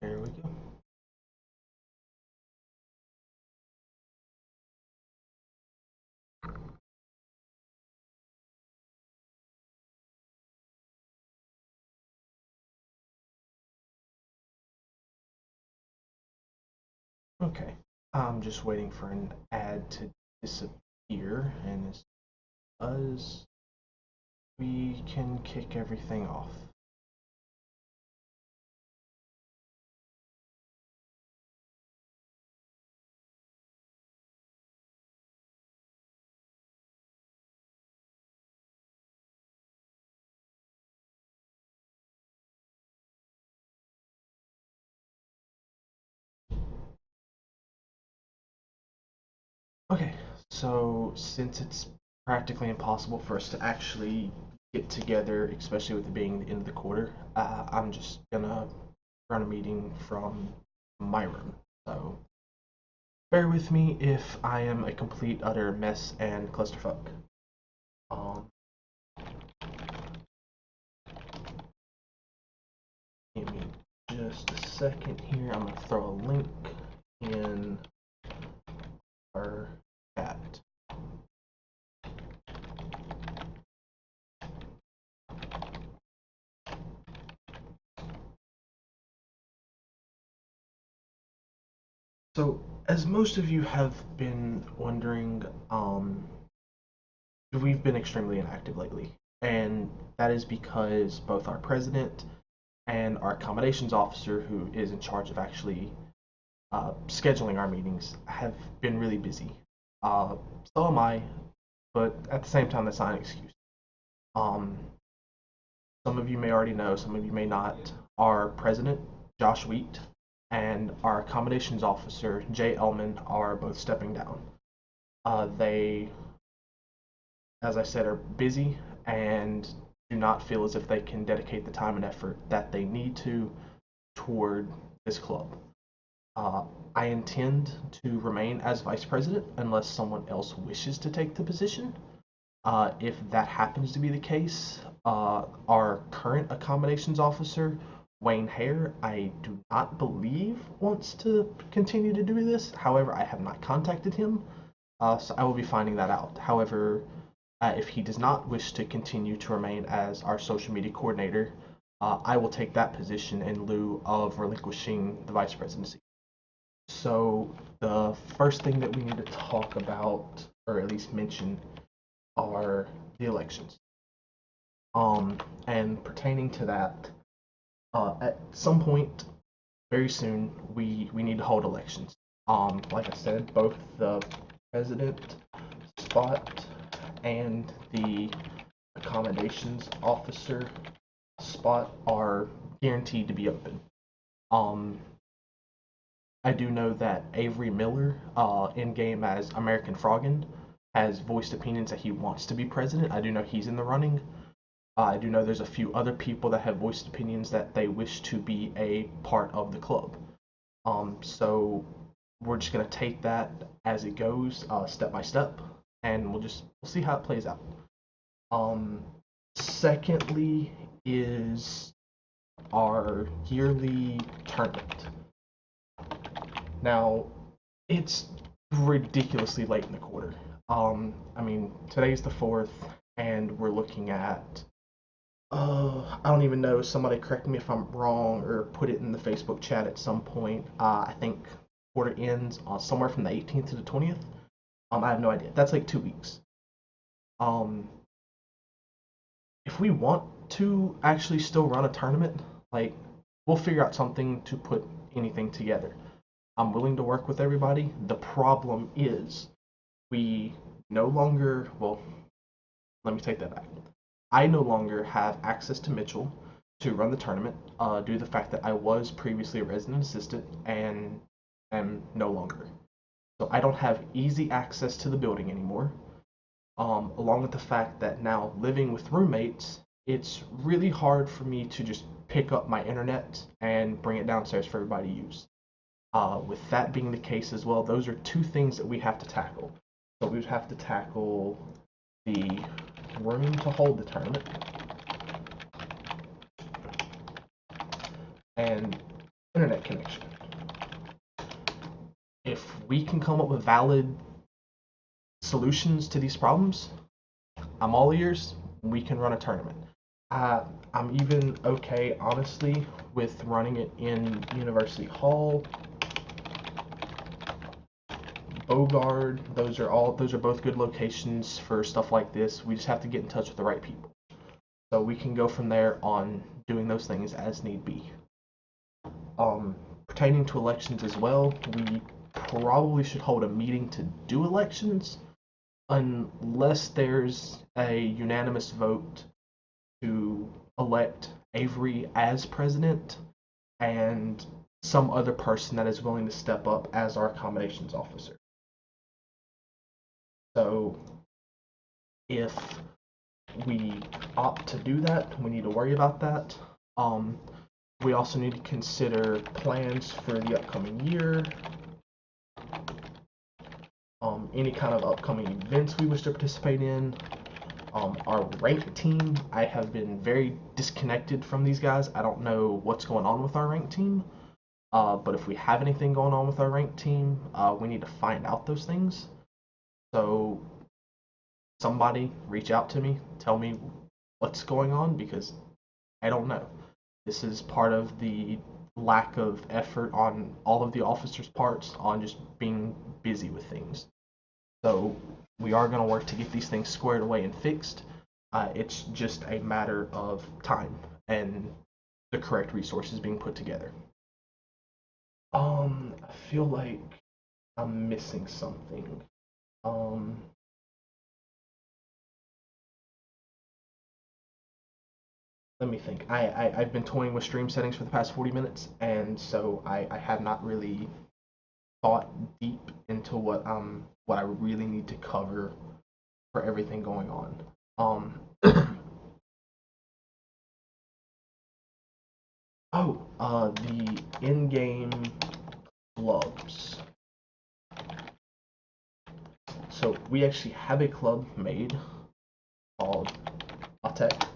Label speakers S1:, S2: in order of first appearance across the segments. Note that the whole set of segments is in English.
S1: There we go. Okay. I'm just waiting for an ad to disappear, and as it does, we can kick everything off. Okay, so since it's practically impossible for us to actually get together, especially with it being the end of the quarter, I'm just gonna run a meeting from my room. So bear with me if I am a complete utter mess and clusterfuck. Um, Give me just a second here. I'm gonna throw a link in our chat. So, as most of you have been wondering, we've been extremely inactive lately, and that is because both our president and our accommodations officer, who is in charge of actually scheduling our meetings, have been really busy. Uh, so am I, but at the same time, that's not an excuse. Um, some of you may already know, some of you may not. Our president, Josh Wheat, and our accommodations officer, Jay Ellman, are both stepping down. They, as I said, are busy and do not feel as if they can dedicate the time and effort that they need to toward this club. Uh, I intend to remain as vice president unless someone else wishes to take the position. If that happens to be the case, our current accommodations officer, Wayne Hare, I do not believe wants to continue to do this. However, I have not contacted him, so I will be finding that out. However, if he does not wish to continue to remain as our social media coordinator, I will take that position in lieu of relinquishing the vice presidency. So, the first thing that we need to talk about, or at least mention, are the elections. And pertaining to that, at some point very soon, we need to hold elections. Like I said, both the president spot and the accommodations officer spot are guaranteed to be open. Um, I do know that Avery Miller, in game as American Froggen, has voiced opinions that he wants to be president. I do know he's in the running. I do know there's a few other people that have voiced opinions that they wish to be a part of the club. So we're just gonna take that as it goes, step by step, and we'll see how it plays out. Um, Secondly, is our yearly tournament. Now, it's ridiculously late in the quarter. I mean, today's the 4th, and we're looking at I don't even know. Somebody correct me if I'm wrong or put it in the Facebook chat at some point. I think quarter ends somewhere from the 18th to the 20th. I have no idea. That's like 2 weeks. Um, if we want to actually still run a tournament, like we'll figure out something to put anything together. I'm willing to work with everybody. The problem is we no longer, well, let me take that back. I no longer have access to Mitchell to run the tournament due to the fact that I was previously a resident assistant and am no longer. So I don't have easy access to the building anymore. Along with the fact that now living with roommates, it's really hard for me to just pick up my internet and bring it downstairs for everybody to use. With that being the case as well, those are two things that we have to tackle. So we would have to tackle the room to hold the tournament and internet connection. If we can come up with valid solutions to these problems, I'm all ears. We can run a tournament. I'm even okay, honestly, with running it in University Hall, Bogard. Those are both good locations for stuff like this. We just have to get in touch with the right people. So we can go from there on doing those things as need be. Pertaining to elections as well, we probably should hold a meeting to do elections unless there's a unanimous vote to elect Avery as president and some other person that is willing to step up as our accommodations officer. So if we opt to do that, we need to worry about that. We also need to consider plans for the upcoming year, any kind of upcoming events we wish to participate in. Our ranked team, I have been very disconnected from these guys. I don't know what's going on with our ranked team, but if we have anything going on with our ranked team, we need to find out those things. So somebody reach out to me, tell me what's going on, because I don't know. This is part of the lack of effort on all of the officers' parts on just being busy with things. So we are going to work to get these things squared away and fixed. It's just a matter of time and the correct resources being put together. I feel like I'm missing something. Let me think. I've been toying with stream settings for the past 40 minutes, and so I have not really thought deep into what I really need to cover for everything going on. The in-game clubs. So we actually have a club made called LaTeX.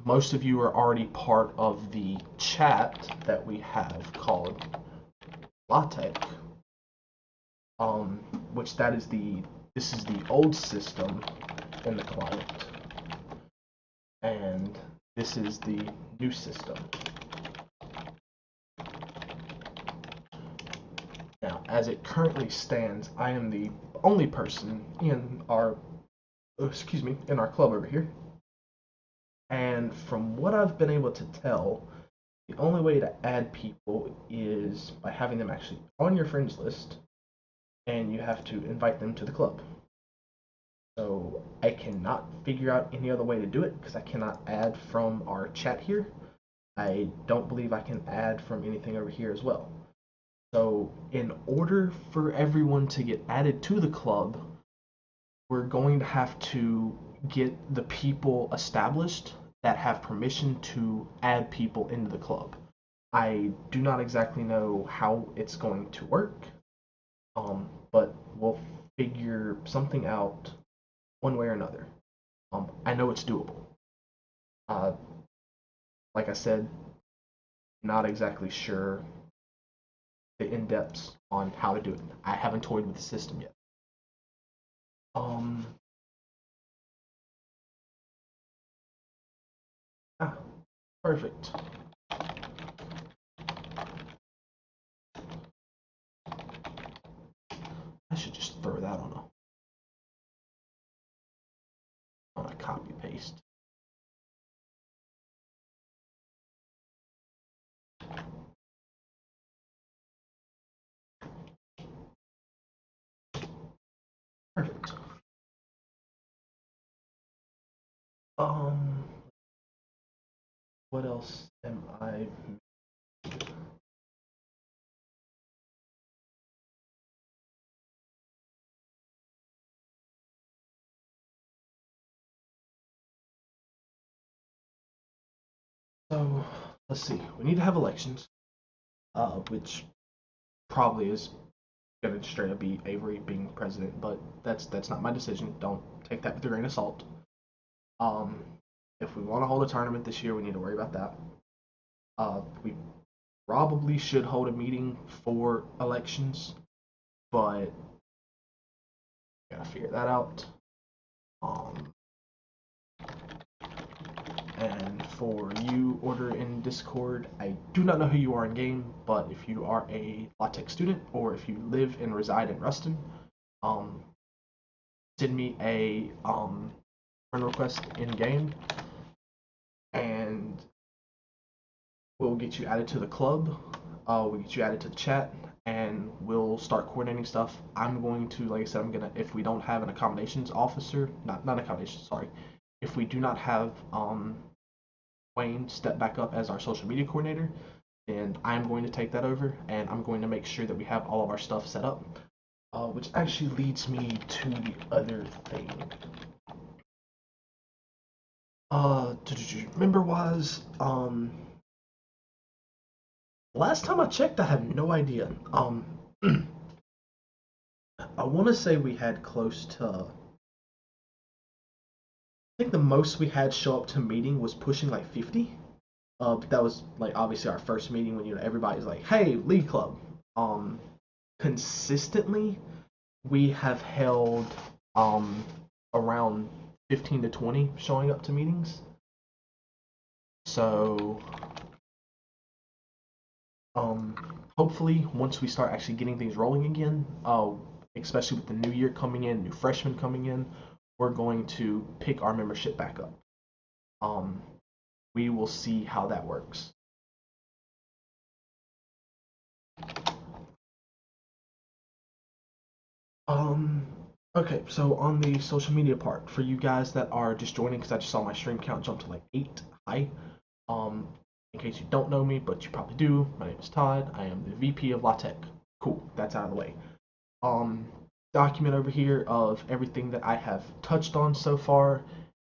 S1: Most of you are already part of the chat that we have called LaTeX. Which this is the old system in the client, and this is the new system. Now, as it currently stands, I am the only person in our club over here. And from what I've been able to tell, the only way to add people is by having them actually on your friends list, and you have to invite them to the club. So I cannot figure out any other way to do it because I cannot add from our chat here. I don't believe I can add from anything over here as well. So in order for everyone to get added to the club, we're going to have to get the people established that have permission to add people into the club. I do not exactly know how it's going to work, but we'll figure something out one way or another. I know it's doable. Like I said, not exactly sure the in-depths on how to do it. I haven't toyed with the system yet. Perfect. I should just throw that on a copy paste. Perfect. What else am I? So let's see. We need to have elections, which probably is going to straight up be Avery being president, but that's not my decision. Don't take that with a grain of salt. If we want to hold a tournament this year, we need to worry about that. We probably should hold a meeting for elections, but gotta figure that out. Um, and for you, Order in Discord, I do not know who you are in game, but if you are a LaTeX student or if you live and reside in Ruston, um, send me a friend request in game, and we'll get you added to the club. We'll get you added to the chat, and we'll start coordinating stuff. I'm going to, like I said, I'm gonna, if we don't have an accommodations officer, not accommodations, sorry, if we do not have Wayne step back up as our social media coordinator, then I'm going to take that over, and I'm going to make sure that we have all of our stuff set up. Which actually leads me to the other thing. Member wise, last time I checked, I have no idea. I want to say we had close to. I think the most we had show up to meeting was pushing like 50. But that was like obviously our first meeting when everybody's like, "Hey, lead club." Consistently, we have held around 15 to 20 showing up to meetings. So hopefully once we start actually getting things rolling again, especially with the new year coming in, new freshmen coming in, we're going to pick our membership back up. We will see how that works. Okay, so on the social media part, for you guys that are just joining, because I just saw my stream count jump to like 8. Hi. In case you don't know me, but you probably do, my name is Todd. I am the VP of LaTeX. Cool, that's out of the way. Document over here of everything that I have touched on so far.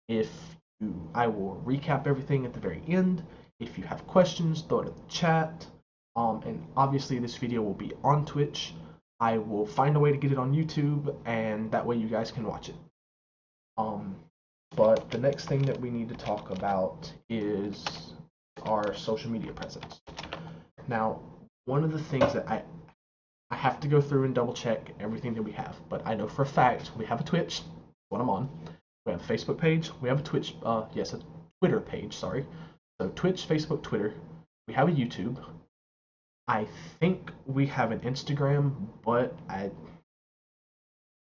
S1: I will recap everything at the very end. If you have questions, throw it in the chat. And obviously this video will be on Twitch. I will find a way to get it on YouTube, and that way you guys can watch it. But the next thing that we need to talk about is our social media presence. Now, one of the things that I have to go through and double check everything that we have, but I know for a fact we have a Twitch, what I'm on. We have a Facebook page. We have a Twitch, a Twitter page, sorry. So Twitch, Facebook, Twitter. We have a YouTube. I think we have an Instagram, but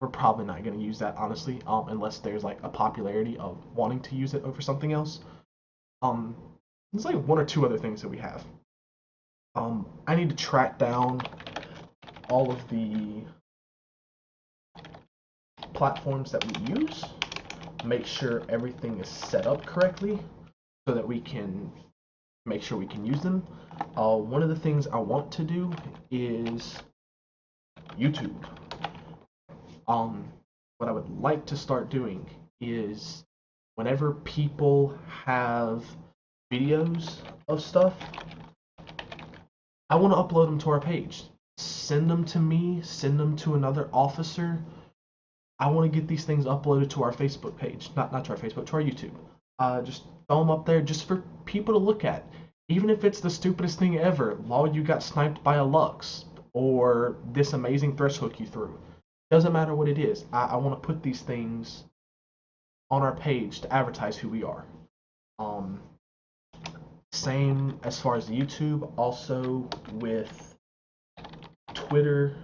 S1: we're probably not going to use that, honestly, unless there's like a popularity of wanting to use it over something else. There's like 1 or 2 other things that we have. I need to track down all of the platforms that we use, make sure everything is set up correctly so that we can make sure we can use them. One of the things I want to do is YouTube. What I would like to start doing is whenever people have videos of stuff, I want to upload them to our page. Send them to me, send them to another officer. I want to get these things uploaded to our Facebook page, not to our Facebook, to our YouTube. Just throw them up there just for people to look at. Even if it's the stupidest thing ever, lol, you got sniped by a Lux, or this amazing thresh hook you threw. Doesn't matter what it is. I want to put these things on our page to advertise who we are. Same as far as the YouTube, also with Twitter,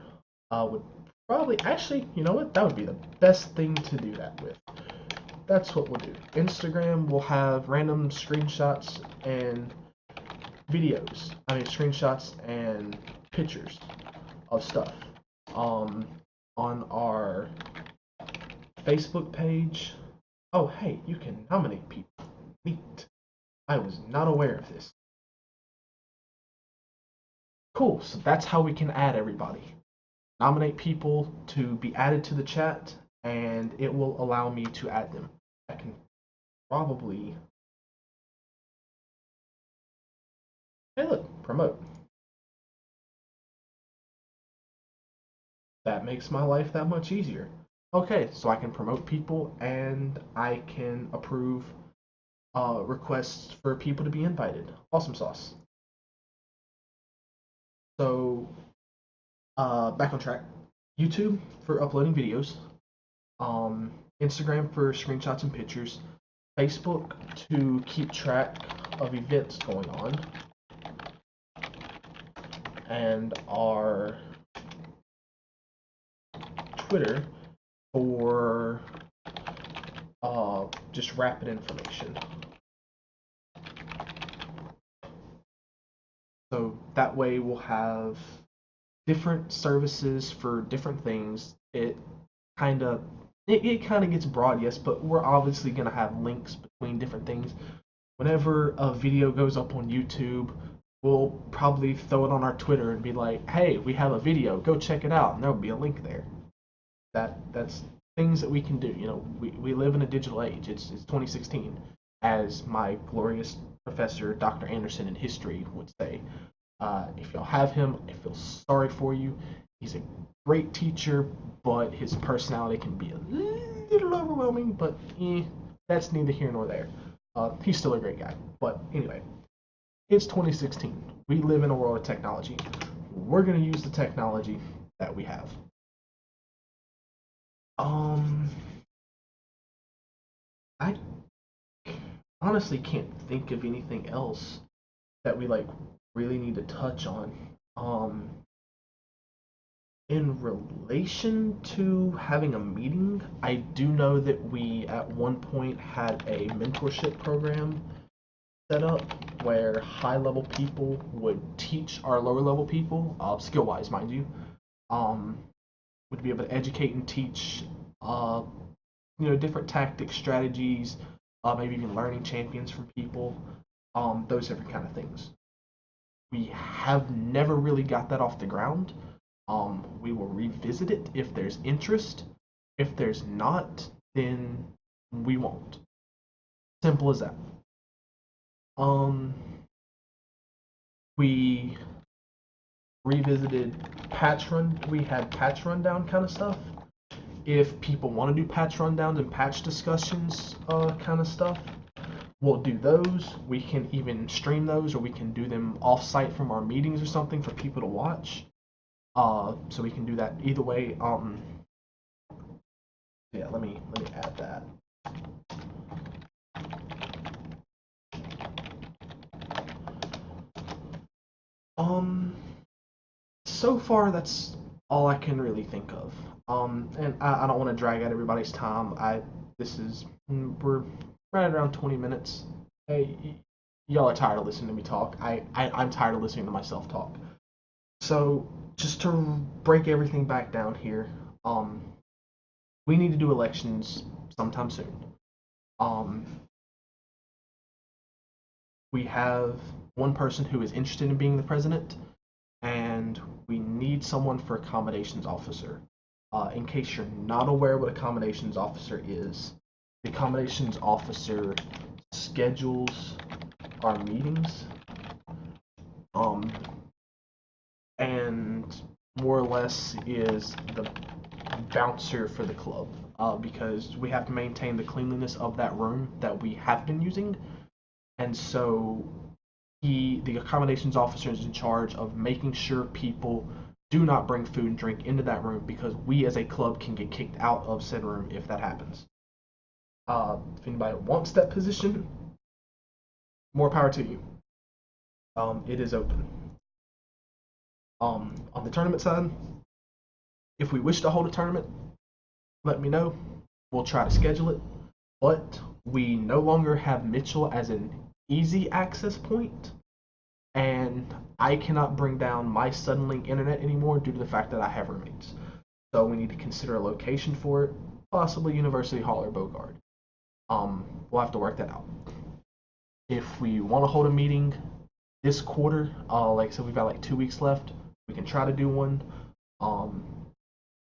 S1: would probably, actually, you know what? That would be the best thing to do that with. That's what we'll do. Instagram will have random screenshots and videos. Screenshots and pictures of stuff. On our Facebook page, oh hey, you can nominate people. Neat. I was not aware of this. Cool, so that's how we can add everybody. Nominate people to be added to the chat, and it will allow me to add them. I can probably... Hey look, promote. That makes my life that much easier. Okay, so I can promote people, and I can approve requests for people to be invited. Awesome sauce. So, back on track. YouTube for uploading videos. Um, Instagram for screenshots and pictures. Facebook to keep track of events going on. And our Twitter for just rapid information. So that way we'll have different services for different things. Kind of it kind of gets broad, yes, but we're obviously going to have links between different things. Whenever a video goes up on YouTube, we'll probably throw it on our Twitter and be like, "Hey, we have a video. Go check it out." And there'll be a link there. That's things that we can do. You know, we live in a digital age. It's 2016, as my glorious professor, Dr. Anderson in history, would say. If y'all have him, I feel sorry for you. He's a great teacher, but his personality can be a little overwhelming. But that's neither here nor there. He's still a great guy. But anyway, it's 2016. We live in a world of technology. We're going to use the technology that we have. I honestly can't think of anything else that we really need to touch on. In relation to having a meeting, I do know that we at one point had a mentorship program set up where high level people would teach our lower level people, skill wise, mind you, would be able to educate and teach, different tactics, strategies, maybe even learning champions from people, those different kind of things. We have never really got that off the ground. We will revisit it if there's interest. If there's not, then we won't. Simple as that. We revisited we had patch rundown kind of stuff. If people want to do patch rundowns and patch discussions kind of stuff, we'll do those. We can even stream those, or we can do them off-site from our meetings or something for people to watch. So we can do that either way. Yeah, let me add that. So far that's all I can really think of. And I don't want to drag out everybody's time. We're right around 20 minutes. Hey, y'all are tired of listening to me talk. I'm tired of listening to myself talk. So just to break everything back down here, we need to do elections sometime soon. We have one person who is interested in being the president, and we need someone for accommodations officer. In case you're not aware what accommodations officer is, the accommodations officer schedules our meetings, and more or less is the bouncer for the club, because we have to maintain the cleanliness of that room that we have been using, and so the accommodations officer is in charge of making sure people do not bring food and drink into that room, because we as a club can get kicked out of said room if that happens. If anybody wants that position, more power to you. It is open. On the tournament side, if we wish to hold a tournament, let me know. We'll try to schedule it. But we no longer have Mitchell as an easy access point, and I cannot bring down my Suddenlink internet anymore due to the fact that I have roommates. So we need to consider a location for it, possibly University Hall or Bogard. We'll have to work that out. If we want to hold a meeting this quarter, like I said, we've got like 2 weeks left. We can try to do one.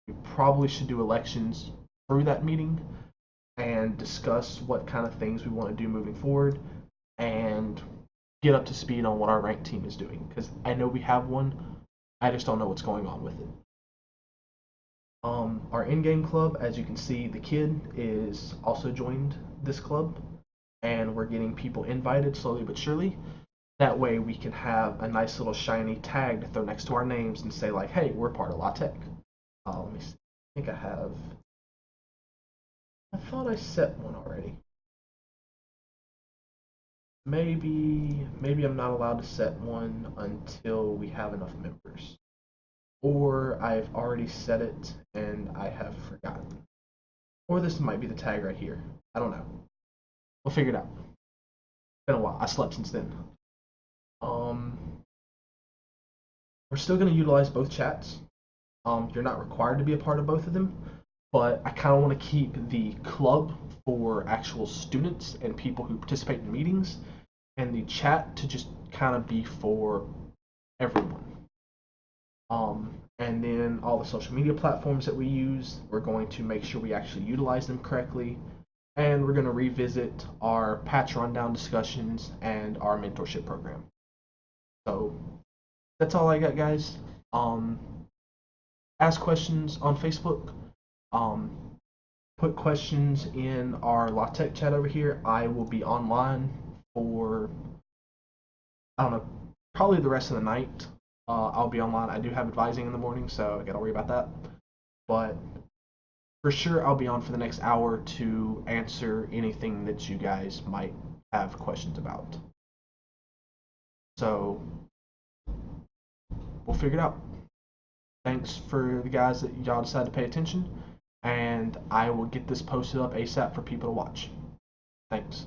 S1: We probably should do elections through that meeting and discuss what kind of things we want to do moving forward, and get up to speed on what our ranked team is doing, because I know we have one. I just don't know what's going on with it. Our in-game club, as you can see, the kid is also joined this club, and we're getting people invited slowly but surely. That way we can have a nice little shiny tag to throw next to our names and say like, hey, we're part of La Tech. Let me see. I think I thought I set one already. Maybe I'm not allowed to set one until we have enough members. Or I've already set it and I have forgotten. Or this might be the tag right here. I don't know. We'll figure it out. It's been a while. I slept since then. Um, we're still going to utilize both chats. You're not required to be a part of both of them, but I kind of want to keep the club for actual students and people who participate in meetings, and the chat to just kind of be for everyone. And then all the social media platforms that we use, we're going to make sure we actually utilize them correctly. And we're going to revisit our patch rundown discussions and our mentorship program. So that's all I got, guys. Ask questions on Facebook. Um, put questions in our La Tech chat over here. I will be online for, I don't know, probably the rest of the night. I'll be online. I do have advising in the morning, so I gotta worry about that. But for sure, I'll be on for the next hour to answer anything that you guys might have questions about. So we'll figure it out. Thanks for the guys that y'all decided to pay attention, and I will get this posted up ASAP for people to watch. Thanks.